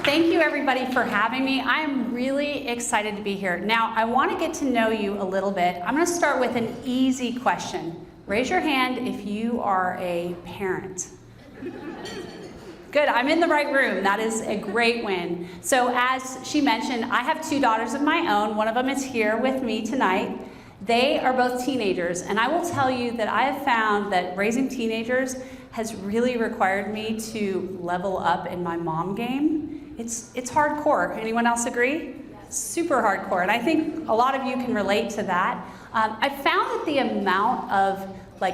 Thank you everybody for having me. I am really excited to be here. Now, I want to get to know you a little bit. I'm going to start with an easy question. Raise your hand if you are a parent. Good, I'm in the right room. That is a great win. So as she mentioned, I have 2 daughters of my own. One of them is here with me tonight. They are both teenagers, and I will tell you that I have found that raising teenagers has really required me to level up in my mom game. It's hardcore. Anyone else agree? Yes. Super hardcore, and I think a lot of you can relate to that. I found that the amount of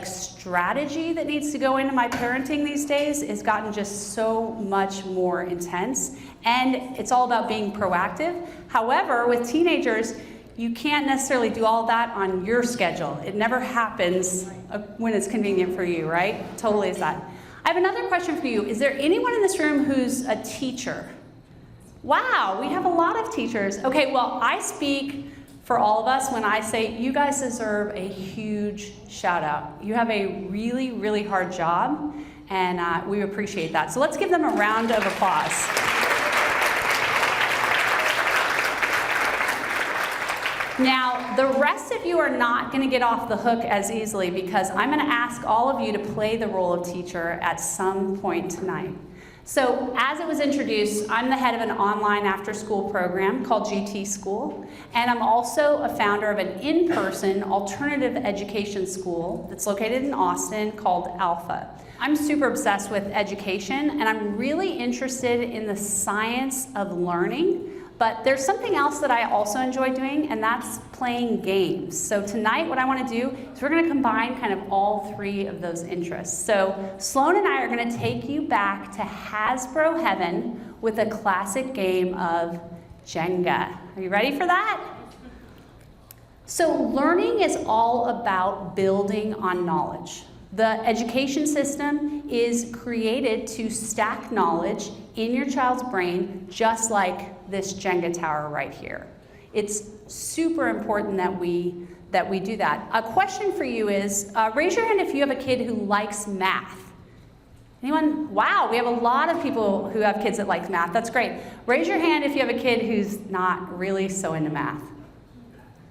strategy that needs to go into my parenting these days has gotten just so much more intense, and it's all about being proactive. However, with teenagers, you can't necessarily do all that on your schedule. It never happens when it's convenient for you, right? Totally is that. I have another question for you. Is there anyone in this room who's a teacher? Wow, we have a lot of teachers. Okay, well, I speak for all of us when I say you guys deserve a huge shout out. You have a really, really hard job, and we appreciate that. So let's give them a round of applause. Now, the rest of you are not going to get off the hook as easily because I'm going to ask all of you to play the role of teacher at some point tonight. So, as it was introduced, I'm the head of an online after-school program called GT School, and I'm also a founder of an in-person alternative education school that's located in Austin called Alpha. I'm super obsessed with education, and I'm really interested in the science of learning. But there's something else that I also enjoy doing, and that's playing games. So tonight what I want to do is we're going to combine kind of all 3 of those interests. So Sloan and I are going to take you back to Hasbro heaven with a classic game of Jenga. Are you ready for that? So learning is all about building on knowledge. The education system is created to stack knowledge in your child's brain, just like this Jenga tower right here. It's super important that we do that. A question for you is, raise your hand if you have a kid who likes math. Anyone? Wow, we have a lot of people who have kids that like math. That's great. Raise your hand if you have a kid who's not really so into math.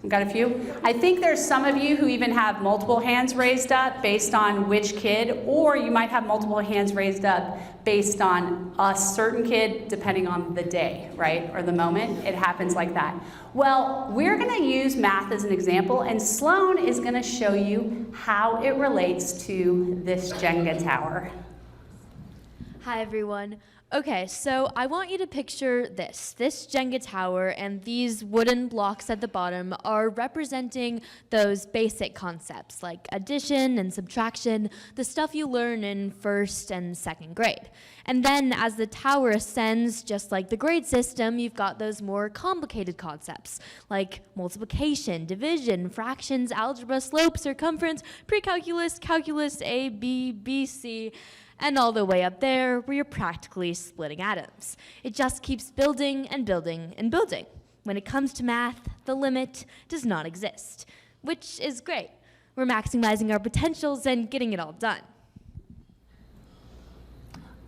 Got a few? I think there's some of you who even have multiple hands raised up based on which kid, or you might have multiple hands raised up based on a certain kid depending on the day, right? Or the moment. It happens like that. Well, we're going to use math as an example, and Sloan is going to show you how it relates to this Jenga tower. Hi, everyone. Okay, so I want you to picture this Jenga tower, and these wooden blocks at the bottom are representing those basic concepts like addition and subtraction, the stuff you learn in 1st and 2nd grade. And then as the tower ascends, just like the grade system, you've got those more complicated concepts like multiplication, division, fractions, algebra, slope, circumference, pre-calculus, calculus, A, B, B, C, and all the way up there where you're practically splitting atoms. It just keeps building and building and building. When it comes to math, the limit does not exist, which is great. We're maximizing our potentials and getting it all done.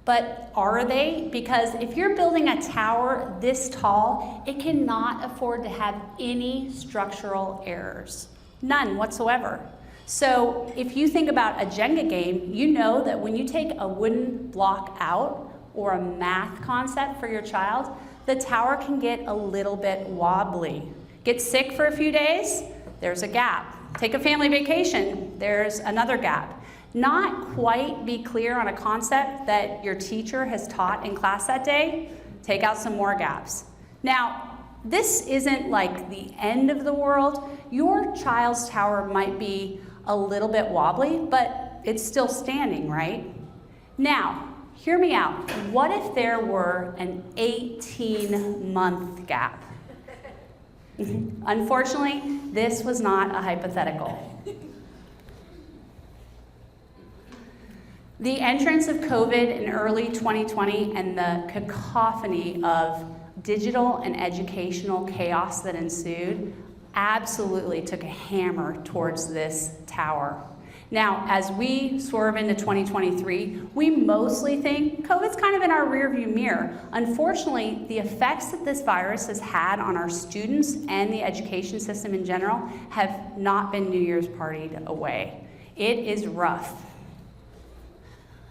But are they? Because if you're building a tower this tall, it cannot afford to have any structural errors. None whatsoever. So if you think about a Jenga game, you know that when you take a wooden block out or a math concept for your child, the tower can get a little bit wobbly. Get sick for a few days, there's a gap. Take a family vacation, there's another gap. Not quite be clear on a concept that your teacher has taught in class that day, take out some more gaps. Now, this isn't like the end of the world. Your child's tower might be a little bit wobbly, but it's still standing, right? Now, hear me out. What if there were an 18-month gap? Unfortunately, this was not a hypothetical. The entrance of COVID in early 2020 and the cacophony of digital and educational chaos that ensued absolutely took a hammer towards this tower. Now, as we swerve into 2023, we mostly think COVID's kind of in our rearview mirror. Unfortunately, the effects that this virus has had on our students and the education system in general have not been New Year's partied away. It is rough.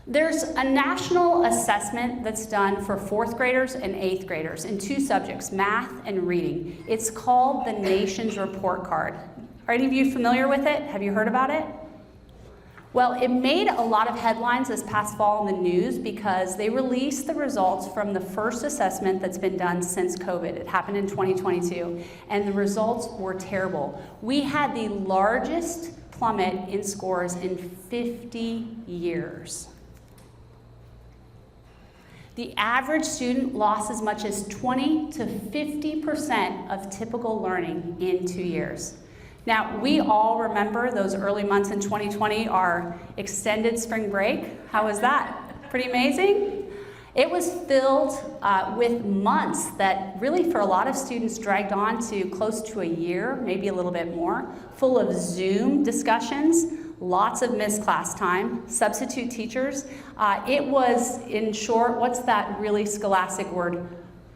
There's a national assessment that's done for 4th graders and 8th graders in 2 subjects, math and reading. It's called the Nation's Report Card. Are any of you familiar with it? Have you heard about it? Well, it made a lot of headlines this past fall in the news because they released the results from the first assessment that's been done since COVID. It happened in 2022, and the results were terrible. We had the largest plummet in scores in 50 years. The average student lost as much as 20 to 50% of typical learning in 2 years. Now, we all remember those early months in 2020, our extended spring break. How was that? Pretty amazing? It was filled with months that really for a lot of students dragged on to close to a year, maybe a little bit more, full of Zoom discussions, lots of missed class time, substitute teachers. It was, in short, what's that really scholastic word?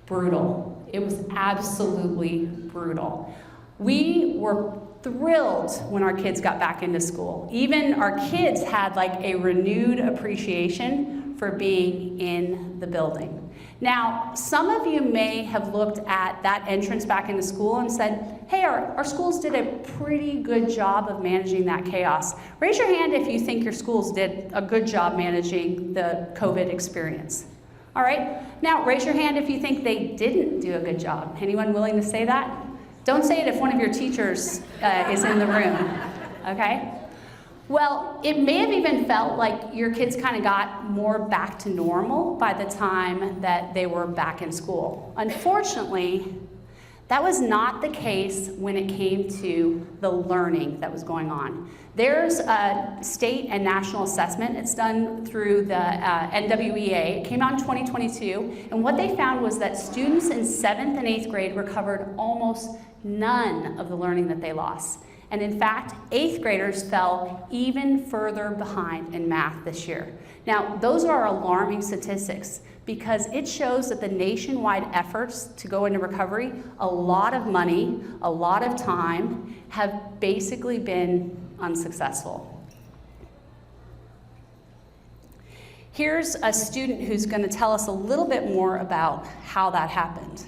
Brutal. It was absolutely brutal. We were thrilled when our kids got back into school. Even our kids had like a renewed appreciation for being in the building. Now, some of you may have looked at that entrance back into school and said, hey, our schools did a pretty good job of managing that chaos. Raise your hand if you think your schools did a good job managing the COVID experience. All right, now raise your hand if you think they didn't do a good job. Anyone willing to say that? Don't say it if one of your teachers is in the room, okay? Well, it may have even felt like your kids kind of got more back to normal by the time that they were back in school. Unfortunately, that was not the case when it came to the learning that was going on. There's a state and national assessment. It's done through the NWEA. It came out in 2022, and what they found was that students in 7th and 8th grade recovered almost none of the learning that they lost. And in fact, 8th graders fell even further behind in math this year. Now, those are alarming statistics because it shows that the nationwide efforts to go into recovery, a lot of money, a lot of time, have basically been unsuccessful. Here's a student who's going to tell us a little bit more about how that happened.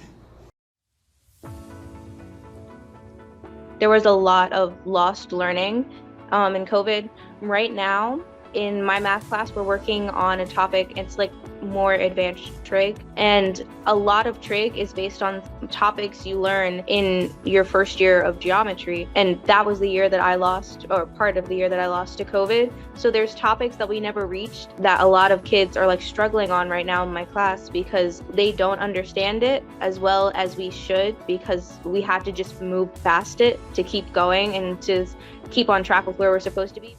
There was a lot of lost learning in COVID. Right now, in my math class, we're working on a topic, it's like more advanced trig. And a lot of trig is based on topics you learn in your first year of geometry. And that was the year that I lost, or part of the year that I lost to COVID. So there's topics that we never reached that a lot of kids are like struggling on right now in my class because they don't understand it as well as we should, because we had to just move past it to keep going and to keep on track with where we're supposed to be.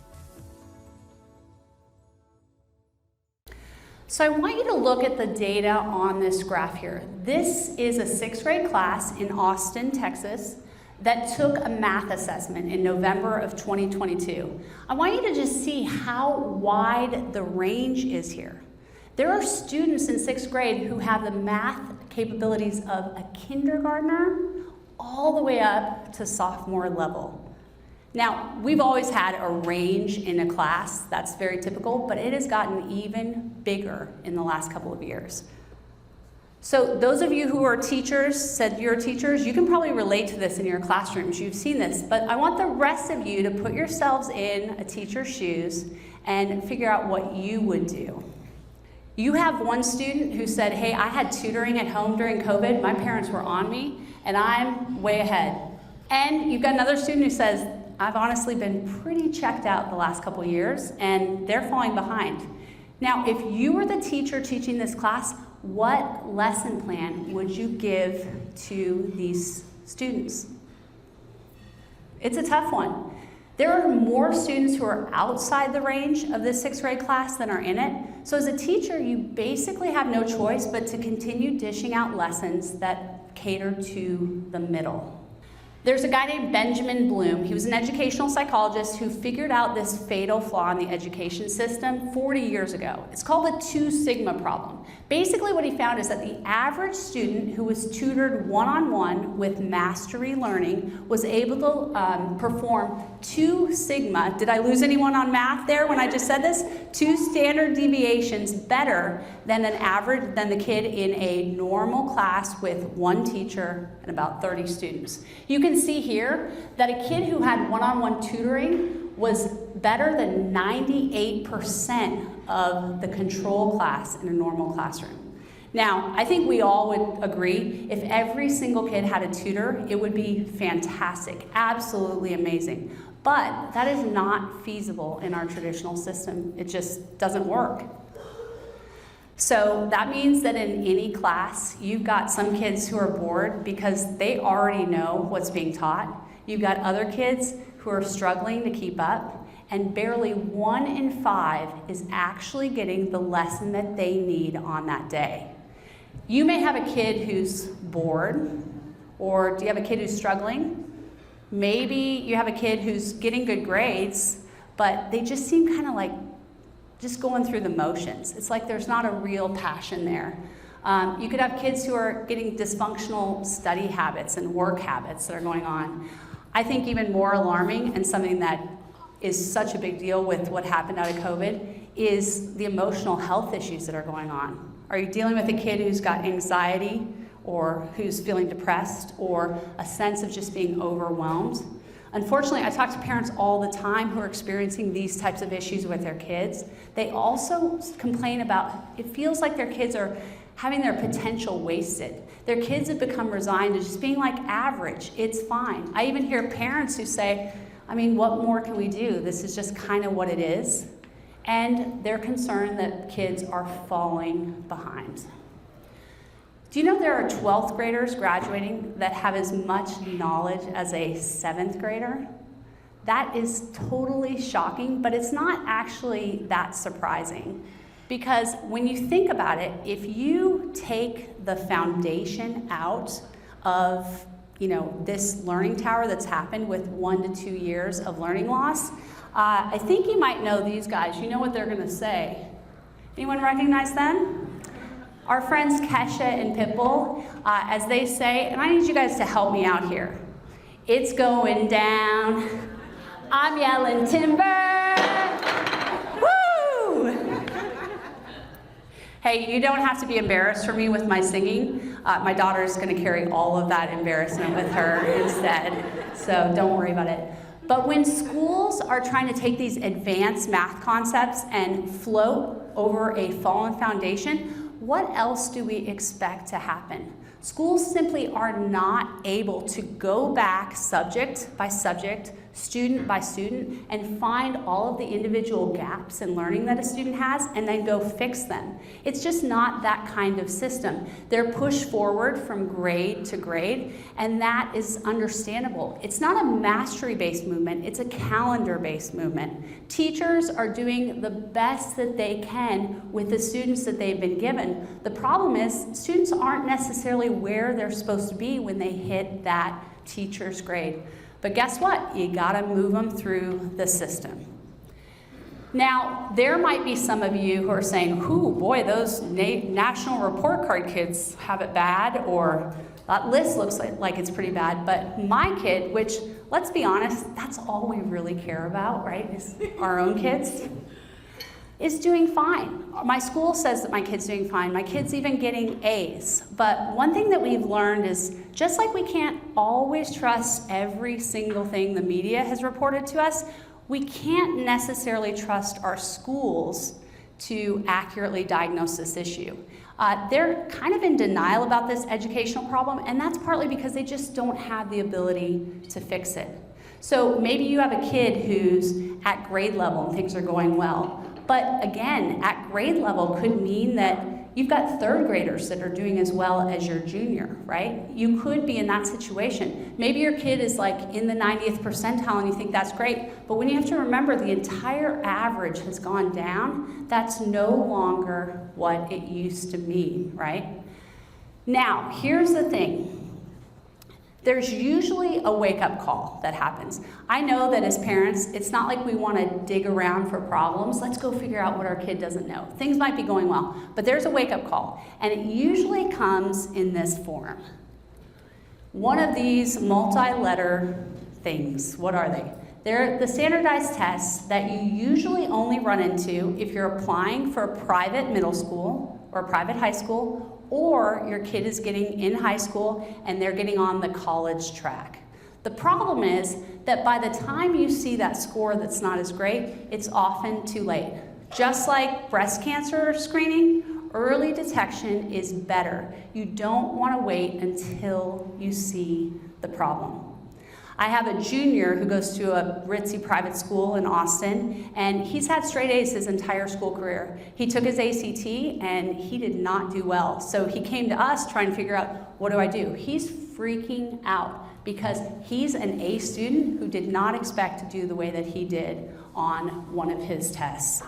So I want you to look at the data on this graph here. This is a 6th grade class in Austin, Texas, that took a math assessment in November of 2022. I want you to just see how wide the range is here. There are students in 6th grade who have the math capabilities of a kindergartner all the way up to sophomore level. Now, we've always had a range in a class, that's very typical, but it has gotten even bigger in the last couple of years. So those of you who are teachers, said you're teachers, you can probably relate to this in your classrooms, you've seen this, but I want the rest of you to put yourselves in a teacher's shoes and figure out what you would do. You have one student who said, hey, I had tutoring at home during COVID, my parents were on me, and I'm way ahead. And you've got another student who says, I've honestly been pretty checked out the last couple years, and they're falling behind. Now, if you were the teacher teaching this class, what lesson plan would you give to these students? It's a tough one. There are more students who are outside the range of this 6th grade class than are in it. So as a teacher, you basically have no choice but to continue dishing out lessons that cater to the middle. There's a guy named Benjamin Bloom. He was an educational psychologist who figured out this fatal flaw in the education system 40 years ago. It's called the 2 sigma problem. Basically what he found is that the average student who was tutored one-on-one with mastery learning was able to perform 2 sigma, did I lose anyone on math there when I just said this? 2 standard deviations better than the kid in a normal class with 1 teacher and about 30 students. You can see here that a kid who had one-on-one tutoring was better than 98% of the control class in a normal classroom. Now, I think we all would agree if every single kid had a tutor, it would be fantastic, absolutely amazing. But that is not feasible in our traditional system. It just doesn't work. So that means that in any class, you've got some kids who are bored because they already know what's being taught. You've got other kids who are struggling to keep up, and barely 1 in 5 is actually getting the lesson that they need on that day. You may have a kid who's bored, or do you have a kid who's struggling? Maybe you have a kid who's getting good grades, but they just seem kind of like just going through the motions. It's like there's not a real passion there. You could have kids who are getting dysfunctional study habits and work habits that are going on. I think even more alarming, and something that is such a big deal with what happened out of COVID, is the emotional health issues that are going on. Are you dealing with a kid who's got anxiety, or who's feeling depressed, or a sense of just being overwhelmed? Unfortunately, I talk to parents all the time who are experiencing these types of issues with their kids. They also complain about, it feels like their kids are having their potential wasted. Their kids have become resigned to just being like average. It's fine. I even hear parents who say, I mean, what more can we do? This is just kind of what it is. And they're concerned that kids are falling behind. Do you know there are 12th graders graduating that have as much knowledge as a 7th grader? That is totally shocking, but it's not actually that surprising. Because when you think about it, if you take the foundation out of this learning tower that's happened with 1 to 2 years of learning loss, I think you might know these guys. You know what they're gonna say. Anyone recognize them? Our friends Kesha and Pitbull, as they say, and I need you guys to help me out here. It's going down, I'm yelling timber, woo! Hey, you don't have to be embarrassed for me with my singing. My daughter's gonna carry all of that embarrassment with her instead, so don't worry about it. But when schools are trying to take these advanced math concepts and float over a fallen foundation, what else do we expect to happen? Schools simply are not able to go back subject by subject, student by student, and find all of the individual gaps in learning that a student has and then go fix them. It's just not that kind of system. They're pushed forward from grade to grade, and that is understandable. It's not a mastery-based movement, it's a calendar-based movement. Teachers are doing the best that they can with the students that they've been given. The problem is students aren't necessarily where they're supposed to be when they hit that teacher's grade. But guess what? You gotta move them through the system. Now, there might be some of you who are saying, ooh, boy, those national report card kids have it bad, or that list looks like it's pretty bad. But my kid, which, let's be honest, that's all we really care about, right, is our own kids, is doing fine. My school says that my kid's doing fine. My kid's even getting A's. But one thing that we've learned is, just like we can't always trust every single thing the media has reported to us, we can't necessarily trust our schools to accurately diagnose this issue. They're kind of in denial about this educational problem, and that's partly because they just don't have the ability to fix it. So maybe you have a kid who's at grade level and things are going well. But again, at grade level could mean that you've got 3rd graders that are doing as well as your junior, right? You could be in that situation. Maybe your kid is like in the 90th percentile and you think that's great, but when you have to remember the entire average has gone down, that's no longer what it used to mean, right? Now, here's the thing. there's usually a wake-up call that happens. I know that as parents, it's not like we want to dig around for problems. Let's go figure out what our kid doesn't know. Things might be going well, but there's a wake-up call, and it usually comes in this form. One of these multi-letter things. What are they? They're the standardized tests that you usually only run into if you're applying for a private middle school or a private high school, or your kid is getting in high school and they're getting on the college track. The problem is that by the time you see that score that's not as great, it's often too late. Just like breast cancer screening, early detection is better. You don't want to wait until you see the problem. I have a junior who goes to a ritzy private school in Austin, and he's had straight A's his entire school career. He took his ACT, and he did not do well. So he came to us trying to figure out, what do I do? He's freaking out because he's an A student who did not expect to do the way that he did on one of his tests.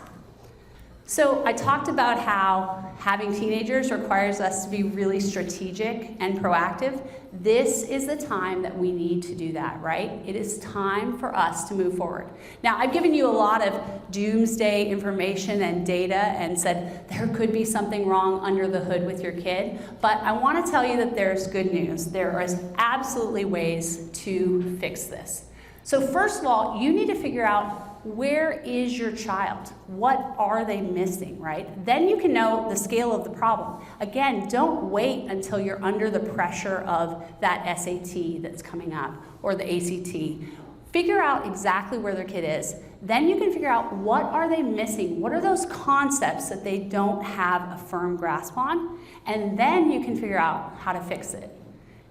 So I talked about how having teenagers requires us to be really strategic and proactive. This is the time that we need to do that, right? It is time for us to move forward. Now, I've given you a lot of doomsday information and data and said there could be something wrong under the hood with your kid, but I want to tell you that there's good news. There is absolutely ways to fix this. So first of all, you need to figure out, where is your child? What are they missing, right? Then you can know the scale of the problem. Again, don't wait until you're under the pressure of that SAT that's coming up or the ACT. Figure out exactly where their kid is. Then you can figure out, what are they missing? What are those concepts that they don't have a firm grasp on? And then you can figure out how to fix it.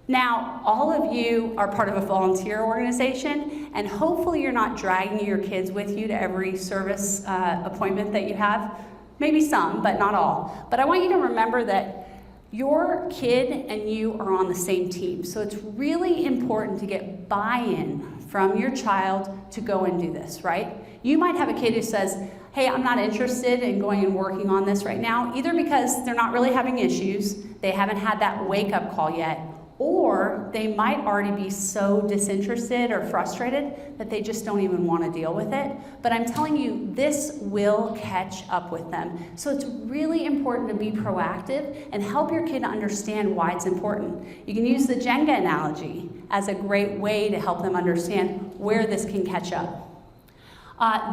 Now, all of you are part of a volunteer organization, and hopefully you're not dragging your kids with you to every service appointment that you have. Maybe some, but not all. But I want you to remember that your kid and you are on the same team. So it's really important to get buy-in from your child to go and do this, right? You might have a kid who says, hey, I'm not interested in going and working on this right now, either because they're not really having issues, they haven't had that wake-up call yet, or they might already be so disinterested or frustrated that they just don't even want to deal with it. But I'm telling you, this will catch up with them. So it's really important to be proactive and help your kid understand why it's important. You can use the Jenga analogy as a great way to help them understand where this can catch up.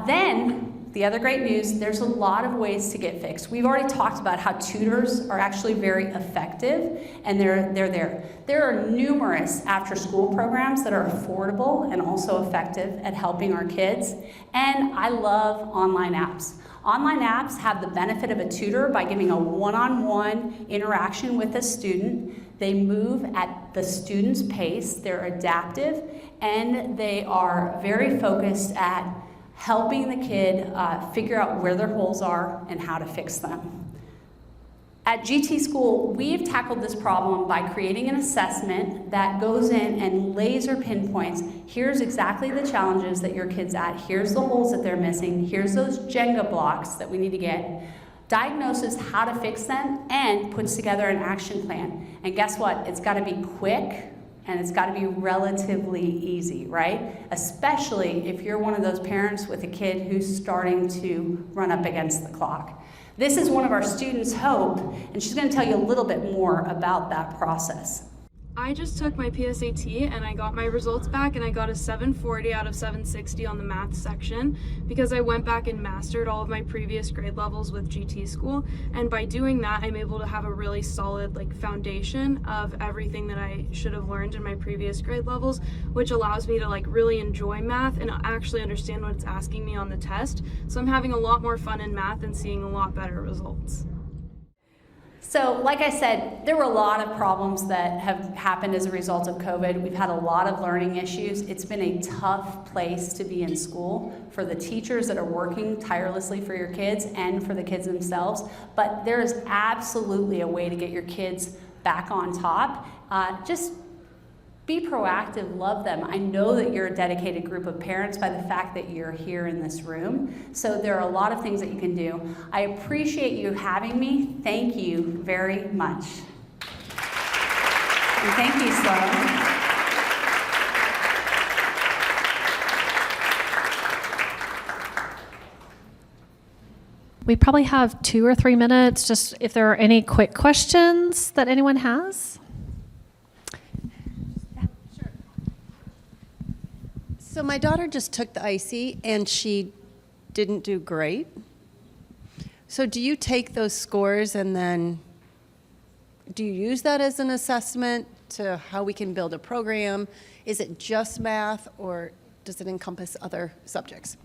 Then, the other great news, there's a lot of ways to get fixed. We've already talked about how tutors are actually very effective, and they're there. There are numerous after-school programs that are affordable and also effective at helping our kids, and I love online apps. Online apps have the benefit of a tutor by giving a one-on-one interaction with a student. They move at the student's pace, they're adaptive, and they are very focused at helping the kid figure out where their holes are and how to fix them. At GT School, we've tackled this problem by creating an assessment that goes in and laser pinpoints, here's exactly the challenges that your kid's at, here's the holes that they're missing, here's those Jenga blocks that we need to get, diagnoses how to fix them, and puts together an action plan. And guess what? It's got to be quick, and it's got to be relatively easy, right? Especially if you're one of those parents with a kid who's starting to run up against the clock. This is one of our students, Hope, and she's going to tell you a little bit more about that process. I just took my PSAT and I got my results back, and I got a 740 out of 760 on the math section because I went back and mastered all of my previous grade levels with GT School, and by doing that I'm able to have a really solid foundation of everything that I should have learned in my previous grade levels, which allows me to really enjoy math and actually understand what it's asking me on the test. So I'm having a lot more fun in math and seeing a lot better results. So, like I said, there were a lot of problems that have happened as a result of COVID. We've had a lot of learning issues. It's been a tough place to be in school for the teachers that are working tirelessly for your kids and for the kids themselves. But there is absolutely a way to get your kids back on top. Just be proactive, love them. I know that you're a dedicated group of parents by the fact that you're here in this room. So there are a lot of things that you can do. I appreciate you having me. Thank you very much. And thank you, Sloan. We probably have 2 or 3 minutes, just if there are any quick questions that anyone has. So my daughter just took the IC and she didn't do great. So do you take those scores and then do you use that as an assessment to how we can build a program? Is it just math or does it encompass other subjects?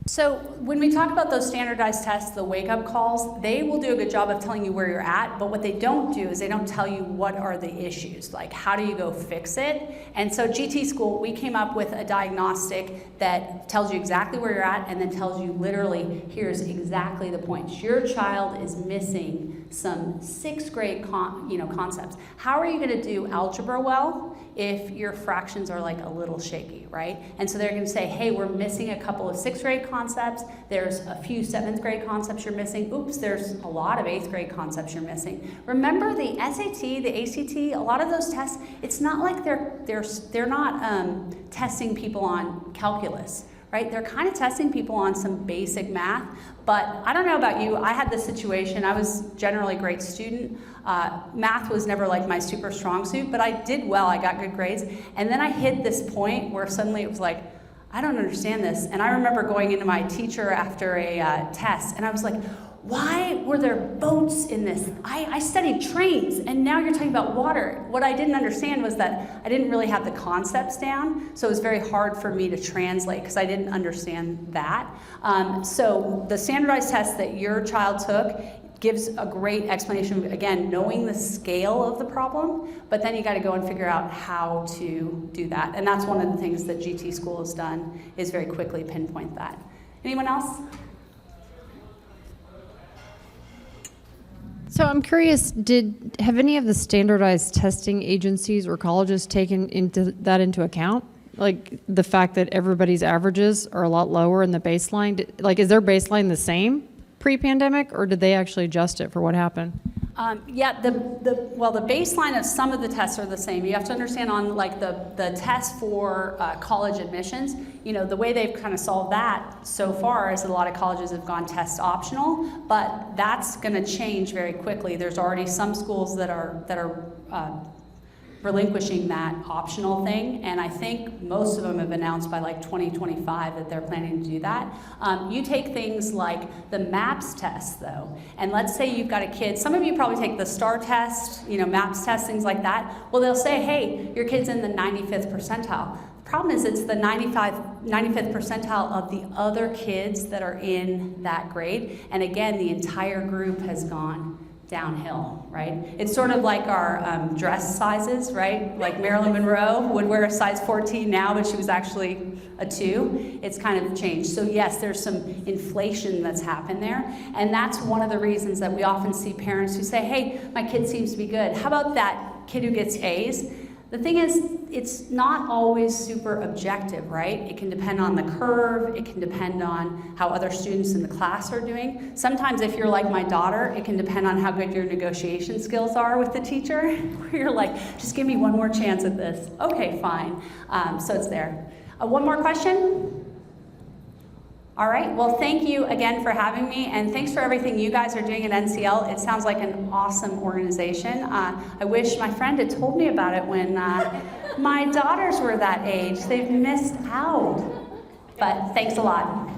So when we talk about those standardized tests, the wake-up calls, they will do a good job of telling you where you're at, but what they don't do is they don't tell you what are the issues, like how do you go fix it? And so GT School, we came up with a diagnostic that tells you exactly where you're at and then tells you literally, here's exactly the points. Your child is missing some 6th grade concepts. How are you gonna do algebra well if your fractions are like a little shaky, right? And so they're gonna say, hey, we're missing a couple of 6th grade concepts, there's a few 7th grade concepts you're missing, oops, there's a lot of 8th grade concepts you're missing. Remember the SAT, the ACT, a lot of those tests, it's not like they're not testing people on calculus, right? They're kind of testing people on some basic math, but I don't know about you, I had this situation, I was generally a great student. Math was never like my super strong suit, but I did well, I got good grades, and then I hit this point where suddenly it was like, I don't understand this. And I remember going into my teacher after a test, and I was like, why were there boats in this? I studied trains, and now you're talking about water. What I didn't understand was that I didn't really have the concepts down, so it was very hard for me to translate because I didn't understand that. So the standardized test that your child took gives a great explanation of, again, knowing the scale of the problem, but then you got to go and figure out how to do that. And that's one of the things that GT School has done, is very quickly pinpoint that. Anyone else? So I'm curious, have any of the standardized testing agencies or colleges taken into account? Like the fact that everybody's averages are a lot lower in the baseline? Like, is their baseline the same pre-pandemic, or did they actually adjust it for what happened? Yeah, the baseline of some of the tests are the same. You have to understand on like the test for college admissions, you know, the way they've kind of solved that so far is that a lot of colleges have gone test optional, but that's going to change very quickly. There's already some schools that are relinquishing that optional thing, and I think most of them have announced by like 2025 that they're planning to do that. You take things like the MAPS test though, and let's say you've got a kid, some of you probably take the STAR test, you know, MAPS test, things like that. Well, they'll say, hey, your kid's in the 95th percentile. The problem is it's the 95th percentile of the other kids that are in that grade, and again, the entire group has gone downhill, right? It's sort of like our dress sizes, right? Like Marilyn Monroe would wear a size 14 now, but she was actually a 2. It's kind of changed. So yes, there's some inflation that's happened there, and that's one of the reasons that we often see parents who say, hey, my kid seems to be good. How about that kid who gets A's? The thing is, it's not always super objective, right? It can depend on the curve, it can depend on how other students in the class are doing. Sometimes if you're like my daughter, it can depend on how good your negotiation skills are with the teacher, where you're like, just give me one more chance at this. Okay, fine. So it's there. One more question? All right, well, thank you again for having me, and thanks for everything you guys are doing at NCL. It sounds like an awesome organization. I wish my friend had told me about it when my daughters were that age. They've missed out. But thanks a lot.